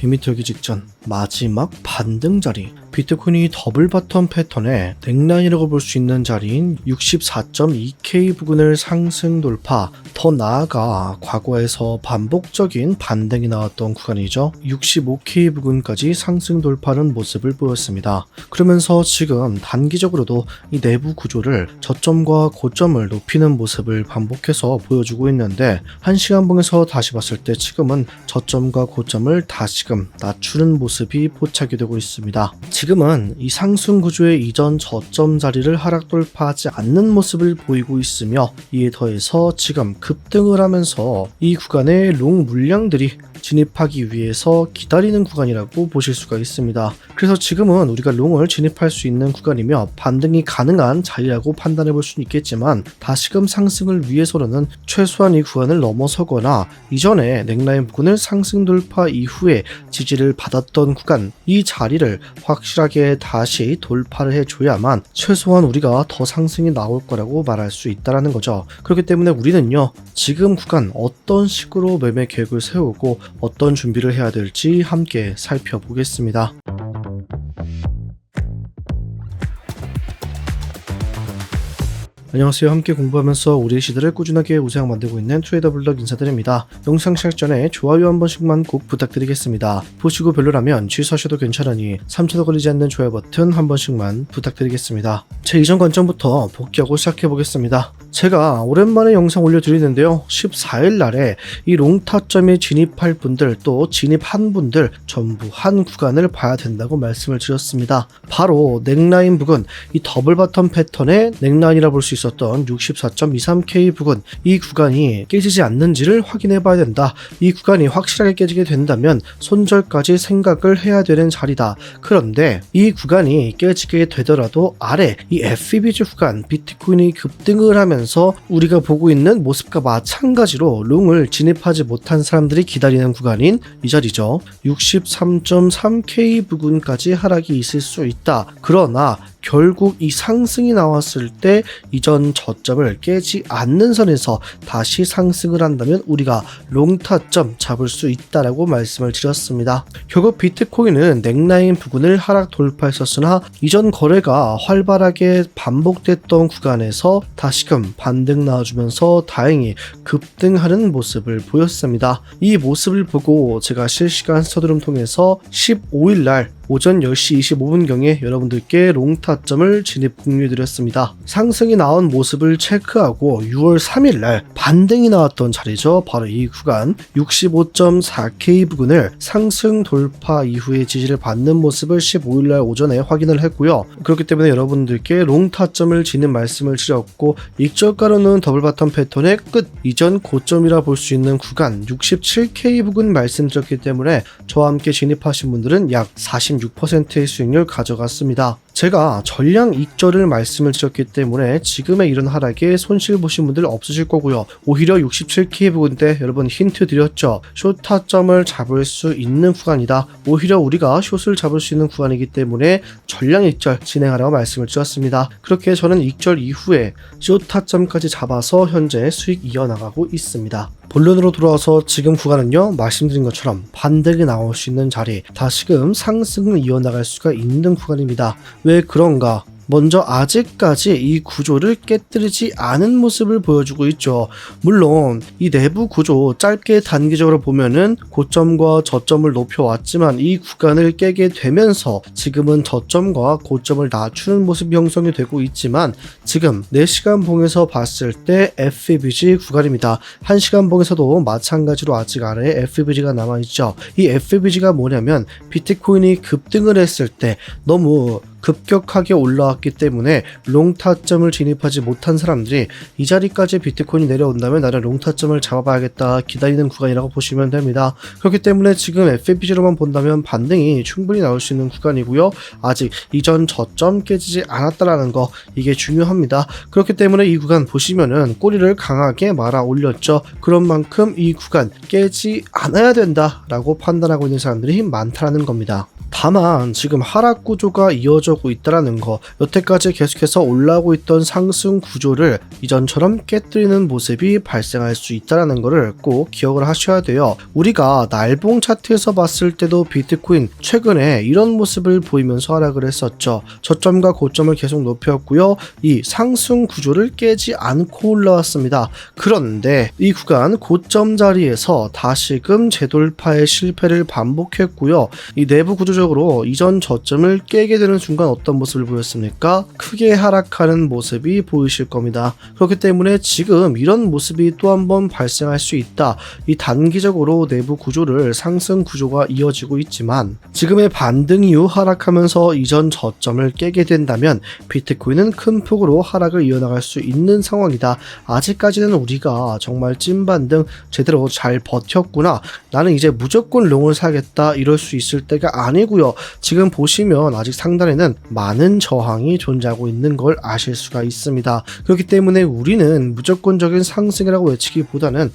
힘이 들기 직전 마지막 반등 자리, 비트코인이 더블 바텀 패턴의 넥라인이라고 볼 수 있는 자리인 64.2K 부근을 상승 돌파, 더 나아가 과거에서 반복적인 반등이 나왔던 구간이죠. 65K 부근까지 상승 돌파하는 모습을 보였습니다. 그러면서 지금 단기적으로도 이 내부 구조를 저점과 고점을 높이는 모습을 반복해서 보여주고 있는데, 1시간봉에서 다시 봤을 때 지금은 저점과 고점을 다시금 낮추는 모습이 포착이 되고 있습니다. 지금은 이 상승 구조의 이전 저점 자리를 하락 돌파하지 않는 모습을 보이고 있으며, 이에 더해서 지금 급등을 하면서 이 구간에 롱 물량들이 진입하기 위해서 기다리는 구간이라고 보실 수가 있습니다. 그래서 지금은 우리가 롱을 진입할 수 있는 구간이며 반등이 가능한 자리라고 판단해 볼 수는 있겠지만, 다시금 상승을 위해서는 최소한 이 구간을 넘어서거나 이전에 넥라인 부근을 상승 돌파 이후에 지지를 받았던 구간, 이 자리를 확실하게 다시 돌파를 해줘야만 최소한 우리가 더 상승이 나올 거라고 말할 수 있다는 거죠. 그렇기 때문에 우리는요, 지금 구간 어떤 식으로 매매 계획을 세우고 어떤 준비를 해야 될지 함께 살펴보겠습니다. 안녕하세요. 함께 공부하면서 우리의 시대를 꾸준하게 우세하게 만들고 있는 트레이더 블럭 인사드립니다. 영상 시작 전에 좋아요 한 번씩만 꼭 부탁드리겠습니다. 보시고 별로라면 취소하셔도 괜찮으니 3초도 걸리지 않는 좋아요 버튼 한 번씩만 부탁드리겠습니다. 제 이전 관점부터 복귀하고 시작해보겠습니다. 제가 오랜만에 영상 올려드리는데요, 14일 날에 이 롱타점에 진입할 분들, 또 진입한 분들 전부 한 구간을 봐야 된다고 말씀을 드렸습니다. 바로 넥라인 부근, 이 더블 바텀 패턴의 넥라인이라 볼 수 있었던 64.23K 부근, 이 구간이 깨지지 않는지를 확인해 봐야 된다. 이 구간이 확실하게 깨지게 된다면 손절까지 생각을 해야 되는 자리다. 그런데 이 구간이 깨지게 되더라도 아래 이 FEBG 구간, 비트코인이 급등을 하면서 우리가 보고 있는 모습과 마찬가지로 롱을 진입하지 못한 사람들이 기다리는 구간인 이 자리죠. 63.3K 부근까지 하락이 있을 수 있다. 그러나 결국 이 상승이 나왔을 때 이전 저점을 깨지 않는 선에서 다시 상승을 한다면 우리가 롱타점 잡을 수 있다라고 말씀을 드렸습니다. 결국 비트코인은 넥라인 부근을 하락 돌파했었으나 이전 거래가 활발하게 반복됐던 구간에서 다시금 반등 나와주면서 다행히 급등하는 모습을 보였습니다. 이 모습을 보고 제가 실시간 스터디룸 통해서 15일날 오전 10시 25분경에 여러분들께 롱타점을 진입 공유해드렸습니다. 상승이 나온 모습을 체크하고 6월 3일날 반등이 나왔던 자리죠. 바로 이 구간 65.4K 부근을 상승 돌파 이후에 지지를 받는 모습을 15일날 오전에 확인을 했고요. 그렇기 때문에 여러분들께 롱타점을 진입 말씀을 드렸고, 익절가로는 더블 바텀 패턴의 끝 이전 고점이라 볼 수 있는 구간 67K 부근 말씀드렸기 때문에 저와 함께 진입하신 분들은 약 46%의 수익률 가져갔습니다. 제가 전량 익절을 말씀을 드렸기 때문에 지금의 이런 하락에 손실 보신 분들 없으실 거고요. 오히려 67K 부근 때 여러분 힌트 드렸죠. 숏타점을 잡을 수 있는 구간이다. 오히려 우리가 숏을 잡을 수 있는 구간이기 때문에 전량 익절 진행하라고 말씀을 드렸습니다. 그렇게 저는 익절 이후에 숏타점까지 잡아서 현재 수익 이어나가고 있습니다. 본론으로 돌아와서 지금 구간은요, 말씀드린 것처럼 반등이 나올 수 있는 자리, 다시금 상승을 이어나갈 수가 있는 구간입니다. 왜 그런가? 먼저 아직까지 이 구조를 깨뜨리지 않은 모습을 보여주고 있죠. 물론 이 내부 구조 짧게 단기적으로 보면은 고점과 저점을 높여왔지만 이 구간을 깨게 되면서 지금은 저점과 고점을 낮추는 모습이 형성이 되고 있지만, 지금 4시간 봉에서 봤을 때 FEBG 구간입니다. 1시간 봉에서도 마찬가지로 아직 아래에 FEBG가 남아있죠. 이 FEBG가 뭐냐면 비트코인이 급등을 했을 때 너무 급격하게 올라왔기 때문에 롱타점을 진입하지 못한 사람들이 이 자리까지 비트코인이 내려온다면 나는 롱타점을 잡아봐야겠다 기다리는 구간이라고 보시면 됩니다. 그렇기 때문에 지금 FEBG로만 본다면 반등이 충분히 나올 수 있는 구간이고요. 아직 이전 저점 깨지지 않았다라는 거, 이게 중요합니다. 그렇기 때문에 이 구간 보시면은 꼬리를 강하게 말아 올렸죠. 그런 만큼 이 구간 깨지 않아야 된다라고 판단하고 있는 사람들이 많다라는 겁니다. 다만 지금 하락 구조가 이어져 앞서고 있다라는 거, 여태까지 계속해서 올라오고 있던 상승 구조를 이전처럼 깨뜨리는 모습이 발생할 수 있다라는 거를 꼭 기억을 하셔야 돼요. 우리가 날봉 차트에서 봤을 때도 비트코인 최근에 이런 모습을 보이면서 하락을 했었죠. 저점과 고점을 계속 높였고요. 이 상승 구조를 깨지 않고 올라왔습니다. 그런데 이 구간 고점 자리에서 다시금 재돌파의 실패를 반복했고요. 이 내부 구조적으로 이전 저점을 깨게 되는 순간 어떤 모습을 보였습니까? 크게 하락하는 모습이 보이실 겁니다. 그렇기 때문에 지금 이런 모습이 또 한 번 발생할 수 있다. 이 단기적으로 내부 구조를 상승 구조가 이어지고 있지만 지금의 반등 이후 하락하면서 이전 저점을 깨게 된다면 비트코인은 큰 폭으로 하락을 이어나갈 수 있는 상황이다. 아직까지는 우리가 정말 찐반등 제대로 잘 버텼구나. 나는 이제 무조건 롱을 사겠다 이럴 수 있을 때가 아니고요. 지금 보시면 아직 상단에는 많은 저항이 존재하고 있는 걸 아실 수가 있습니다. 그렇기 때문에 우리는 무조건적인 상승이라고 외치기보다는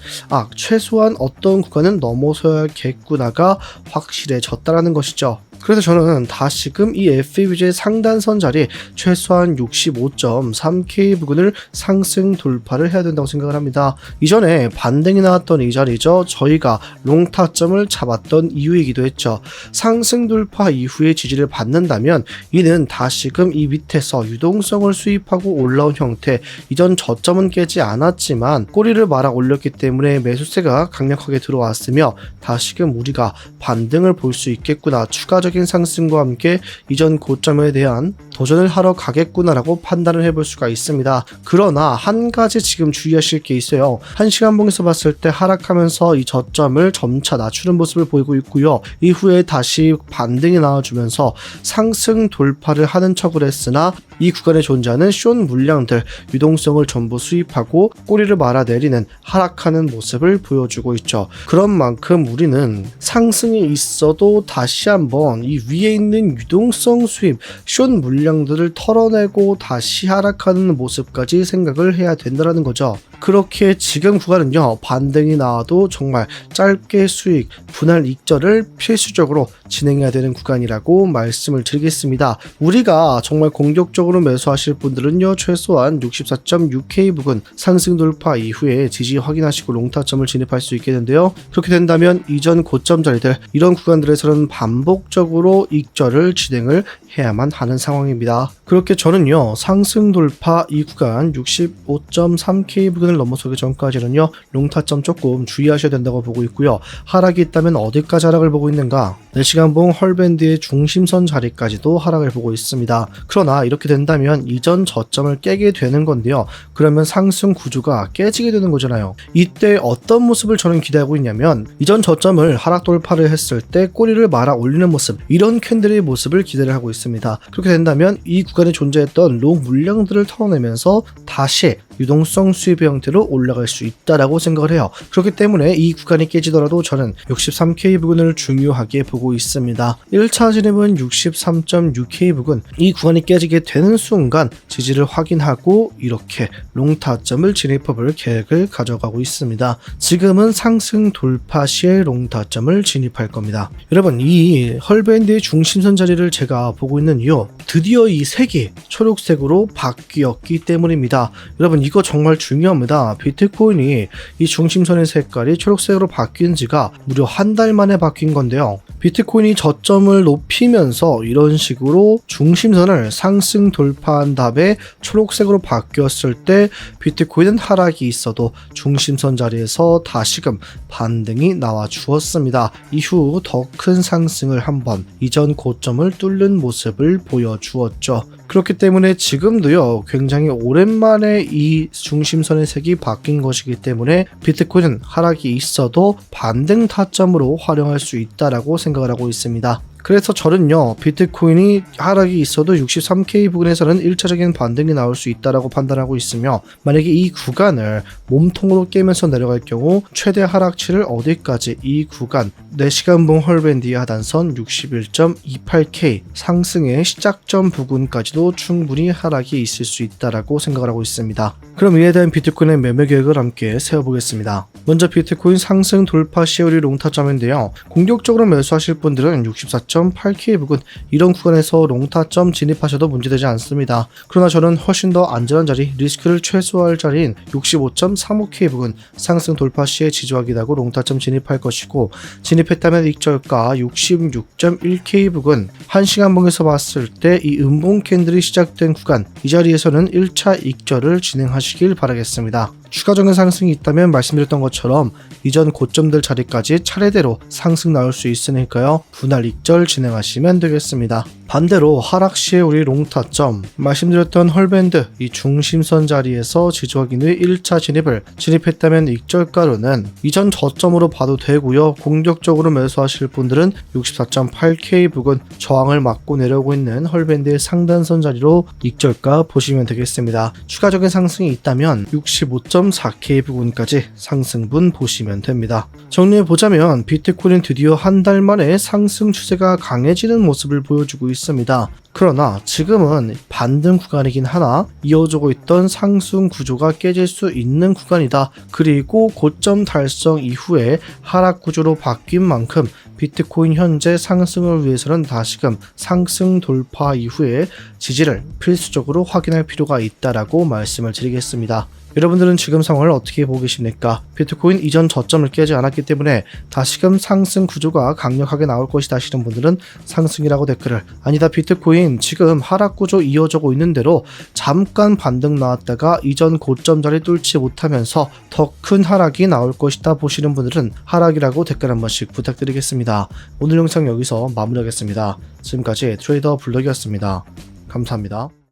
최소한 어떤 구간은 넘어서야겠구나가 확실해졌다라는 것이죠. 그래서 저는 다시금 이 FEBG의 상단선 자리 최소한 65.3K 부근을 상승 돌파를 해야 된다고 생각을 합니다. 이전에 반등이 나왔던 이 자리죠. 저희가 롱타점을 잡았던 이유이기도 했죠. 상승 돌파 이후에 지지를 받는다면 이는 다시금 이 밑에서 유동성을 수입하고 올라온 형태, 이전 저점은 깨지 않았지만 꼬리를 말아 올렸기 때문에 매수세가 강력하게 들어왔으며 다시금 우리가 반등을 볼 수 있겠구나, 추가적인 상승과 함께 이전 고점에 대한 도전을 하러 가겠구나라고 판단을 해볼 수가 있습니다. 그러나 한 가지 지금 주의하실 게 있어요. 1시간봉에서 봤을 때 하락하면서 이 저점을 점차 낮추는 모습을 보이고 있고요. 이후에 다시 반등이 나와주면서 상승 돌파를 하는 척을 했으나 이 구간에 존재하는 숏 물량들, 유동성을 전부 수입하고 꼬리를 말아내리는 하락하는 모습을 보여주고 있죠. 그런 만큼 우리는 상승이 있어도 다시 한번 이 위에 있는 유동성 수입, 숏 물량들을 털어내고 다시 하락하는 모습까지 생각을 해야 된다는 거죠. 그렇게 지금 구간은요, 반등이 나와도 정말 짧게 수익, 분할 익절을 필수적으로 진행해야 되는 구간이라고 말씀을 드리겠습니다. 우리가 정말 공격적으로 매수하실 분들은요, 최소한 64.6K 부근 상승 돌파 이후에 지지 확인하시고 롱타점을 진입할 수 있겠는데요. 그렇게 된다면 이전 고점 자리들, 이런 구간들에서는 반복적으로 익절을 진행을 해야만 하는 상황입니다. 그렇게 저는요, 상승 돌파 이 구간 65.3K 부근을 넘어서기 전까지는요, 롱타점 조금 주의하셔야 된다고 보고 있고요. 하락이 있다면 어디까지 하락을 보고 있는가? 4시간봉 헐밴드의 중심선 자리까지도 하락을 보고 있습니다. 그러나 이렇게 된다면 이전 저점을 깨게 되는 건데요. 그러면 상승 구조가 깨지게 되는 거잖아요. 이때 어떤 모습을 저는 기대하고 있냐면, 이전 저점을 하락 돌파를 했을 때 꼬리를 말아 올리는 모습, 이런 캔들의 모습을 기대를 하고 있습니다. 그렇게 된다면 이 구간에 존재했던 롱 물량들을 털어내면서 다시 유동성 수입의 형태로 올라갈 수 있다라고 생각을 해요. 그렇기 때문에 이 구간이 깨지더라도 저는 63K 부근을 중요하게 보고 있습니다. 1차 진입은 63.6K 부근, 이 구간이 깨지게 되는 순간 지지를 확인하고 이렇게 롱타점을 진입해볼 계획을 가져가고 있습니다. 지금은 상승 돌파 시에 롱타점을 진입할 겁니다. 여러분, 이 헐밴드의 중심선 자리를 제가 보고 있는 이유, 드디어 이 색이 초록색으로 바뀌었기 때문입니다. 여러분, 이거 정말 중요합니다. 비트코인이 이 중심선의 색깔이 초록색으로 바뀐 지가 무려 한 달 만에 바뀐 건데요. 비트코인이 저점을 높이면서 이런 식으로 중심선을 상승 돌파한 다음에 초록색으로 바뀌었을 때 비트코인은 하락이 있어도 중심선 자리에서 다시금 반등이 나와 주었습니다. 이후 더 큰 상승을 한번 이전 고점을 뚫는 모습을 보여주었죠. 그렇기 때문에 지금도요, 굉장히 오랜만에 이 중심선의 색이 바뀐 것이기 때문에 비트코인은 하락이 있어도 반등 타점으로 활용할 수 있다라고 생각을 하고 있습니다. 그래서 저는요, 비트코인이 하락이 있어도 63K 부근에서는 1차적인 반등이 나올 수 있다라고 판단하고 있으며, 만약에 이 구간을 몸통으로 깨면서 내려갈 경우 최대 하락치를 어디까지, 이 구간 4시간봉 헐밴드의 하단선 61.28K 상승의 시작점 부근까지도 충분히 하락이 있을 수 있다라고 생각을 하고 있습니다. 그럼 이에 대한 비트코인의 매매 계획을 함께 세워보겠습니다. 먼저 비트코인 상승 돌파 시에 우리 롱타점인데요. 공격적으로 매수하실 분들은 64.8K 부근 이런 구간에서 롱타점 진입하셔도 문제되지 않습니다. 그러나 저는 훨씬 더 안전한 자리, 리스크를 최소화할 자리인 65.35K 부근 상승 돌파 시에 지지하기다고 롱타점 진입할 것이고, 진입했다면 익절가 66.1K 부근 1시간 봉에서 봤을 때 이 음봉 캔들이 시작된 구간, 이 자리에서는 1차 익절을 진행하시길 바라겠습니다. 추가적인 상승이 있다면 말씀드렸던 것처럼 이전 고점들 자리까지 차례대로 상승 나올 수 있으니까요. 분할 익절 진행하시면 되겠습니다. 반대로 하락 시에 우리 롱타점, 말씀드렸던 헐밴드 이 중심선 자리에서 지지하기 위해 1차 진입했다면 익절가로는 이전 저점으로 봐도 되고요. 공격적으로 매수하실 분들은 64.8K 부근 저항을 막고 내려오고 있는 헐밴드의 상단선 자리로 익절가 보시면 되겠습니다. 추가적인 상승이 있다면 65.4K 부근까지 상승분 보시면 됩니다. 정리해보자면 비트코인은 드디어 한 달 만에 상승 추세가 강해지는 모습을 보여주고 있습니다. 그러나 지금은 반등 구간이긴 하나 이어지고 있던 상승 구조가 깨질 수 있는 구간이다. 그리고 고점 달성 이후에 하락 구조로 바뀐 만큼 비트코인 현재 상승을 위해서는 다시금 상승 돌파 이후에 지지를 필수적으로 확인할 필요가 있다라고 말씀을 드리겠습니다. 여러분들은 지금 상황을 어떻게 보고 계십니까? 비트코인 이전 저점을 깨지 않았기 때문에 다시금 상승 구조가 강력하게 나올 것이다 하시는 분들은 상승이라고 댓글을, 아니다 비트코인 지금 하락 구조 이어지고 있는 대로 잠깐 반등 나왔다가 이전 고점 자리 뚫지 못하면서 더 큰 하락이 나올 것이다 보시는 분들은 하락이라고 댓글 한 번씩 부탁드리겠습니다. 오늘 영상 여기서 마무리하겠습니다. 지금까지 트레이더 블럭이었습니다. 감사합니다.